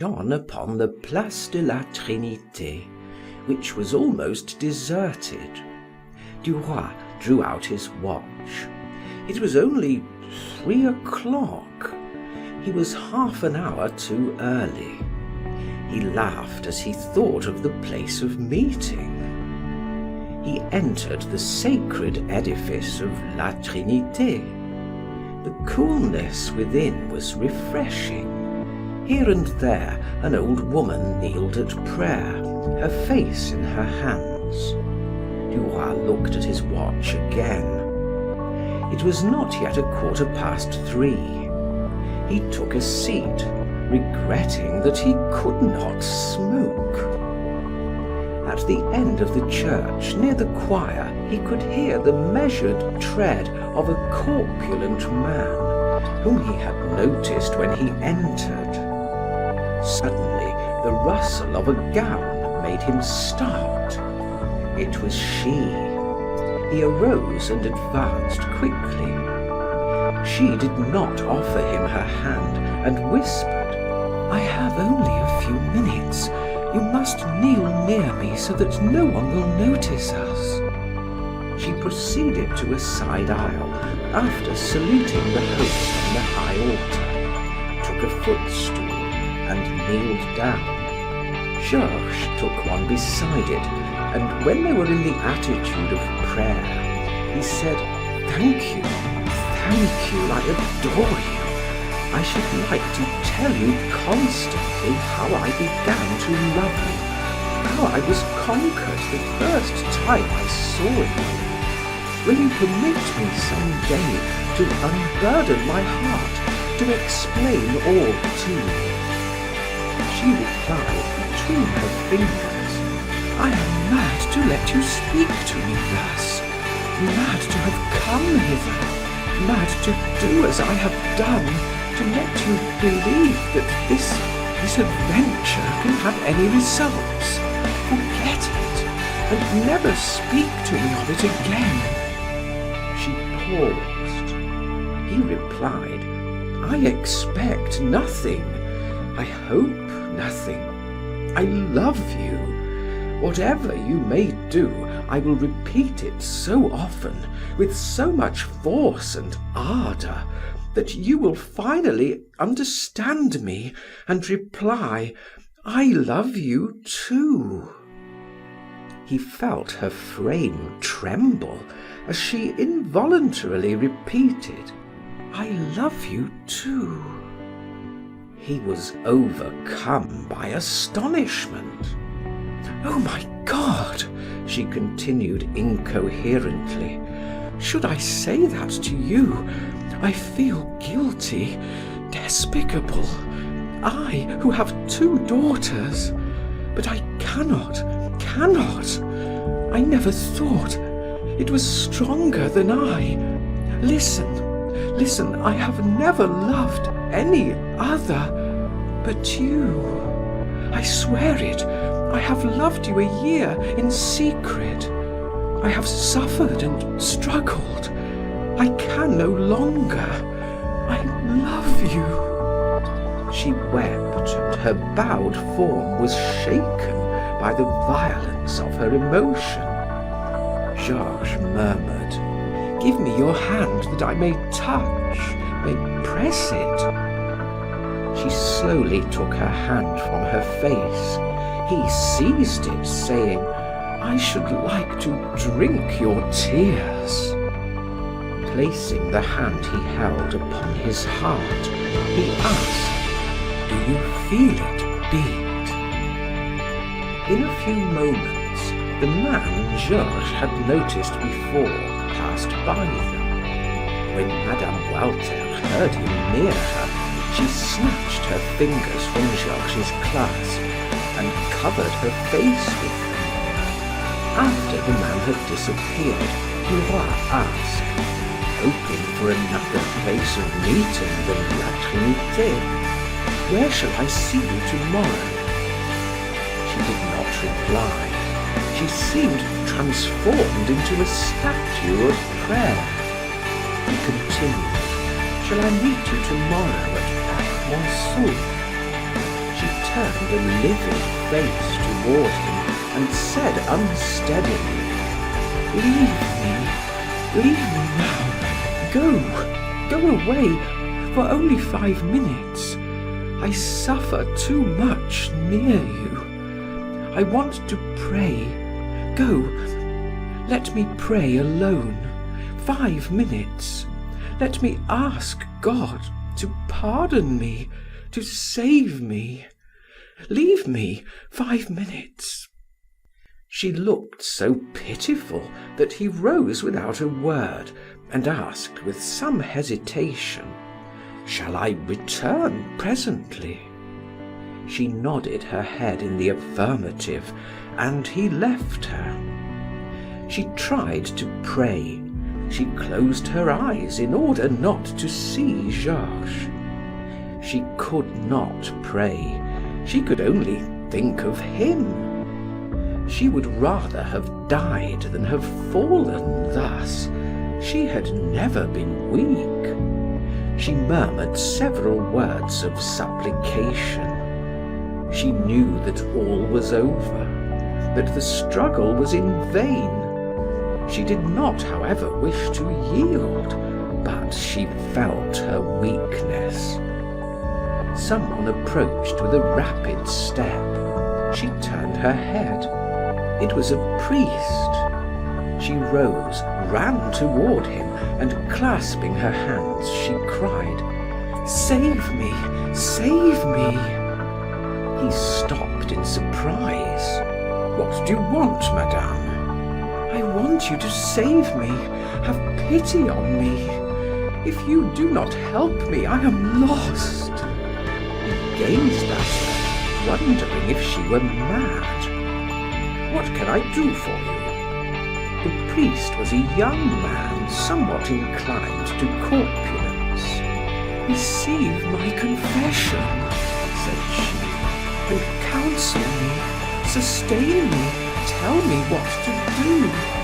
shone upon the Place de la Trinité, which was almost deserted. Duroy drew out his watch. It was only 3 o'clock. He was half an hour too early. He laughed as he thought of the place of meeting. He entered the sacred edifice of La Trinité. The coolness within was refreshing. Here and there, an old woman kneeled at prayer, her face in her hands. Duroy looked at his watch again. It was not yet 3:15. He took a seat, regretting that he could not smoke. At the end of the church, near the choir, he could hear the measured tread of a corpulent man, whom he had noticed when he entered. Suddenly, the rustle of a gown made him start. It was she. He arose and advanced quickly. She did not offer him her hand and whispered, "I have only a few minutes. You must kneel near me so that no one will notice us." She proceeded to a side aisle after saluting the host on the high altar, took a footstool and kneeled down. Georges took one beside it, and when they were in the attitude of prayer, he said, "Thank you, I adore you. I should like to tell you constantly how I began to love you, how I was conquered the first time I saw you. Will you permit me some day to unburden my heart, to explain all to you?" She replied between her fingers, "I am mad to let you speak to me thus, mad to have come hither, mad to do as I have done, to let you believe that this adventure can have any results. Forget it, and never speak to me of it again." She paused. He replied, "I expect nothing. I hope nothing. I love you. Whatever you may do, I will repeat it so often, with so much force and ardor, that you will finally understand me and reply, 'I love you too.'" He felt her frame tremble as she involuntarily repeated, "I love you too." He was overcome by astonishment. "Oh my God," she continued incoherently. "Should I say that to you? I feel guilty, despicable. I, who have 2 daughters. But I cannot. I never thought. It was stronger than I. Listen, I have never loved any other but you. I swear it. I have loved you a year in secret. I have suffered and struggled. I can no longer. I love you." She wept, and her bowed form was shaken by the violence of her emotion. Georges murmured, "Give me your hand that I may touch, may press it." She slowly took her hand from her face. He seized it, saying, "I should like to drink your tears." Placing the hand he held upon his heart, he asked, "Do you feel it beat?" In a few moments, the man Georges had noticed before passed by them. When Madame Walter heard him near her, she snatched her fingers from Georges's clasp and covered her face with them. After the man had disappeared, Duroy asked, hoping for another place of meeting than La Trinité, "Where shall I see you tomorrow?" She did not reply. She seemed transformed into a statue of prayer. He continued, "Shall I meet you tomorrow at Monceau?" She turned a livid face toward him and said unsteadily, Leave me now. Go away for only 5 minutes. I suffer too much near you. I want to pray. Go, let me pray alone. 5 minutes. Let me ask God to pardon me, to save me. Leave me 5 minutes. She looked so pitiful that he rose without a word and asked with some hesitation, "Shall I return presently?" She nodded her head in the affirmative, and he left her. She tried to pray. She closed her eyes in order not to see Georges. She could not pray. She could only think of him. She would rather have died than have fallen thus. She had never been weak. She murmured several words of supplication. She knew that all was over, that the struggle was in vain. She did not, however, wish to yield, but she felt her weakness. Someone approached with a rapid step. She turned her head. It was a priest. She rose, ran toward him, and clasping her hands, she cried, "Save me! Save me!" He stopped in surprise. "What do you want, madame?" "I want you to save me. Have pity on me. If you do not help me, I am lost." He gazed at her, wondering if she were mad. "What can I do for you?" The priest was a young man, somewhat inclined to corpulence. "Receive my confession," said she, "and counsel me, sustain me, tell me what to do."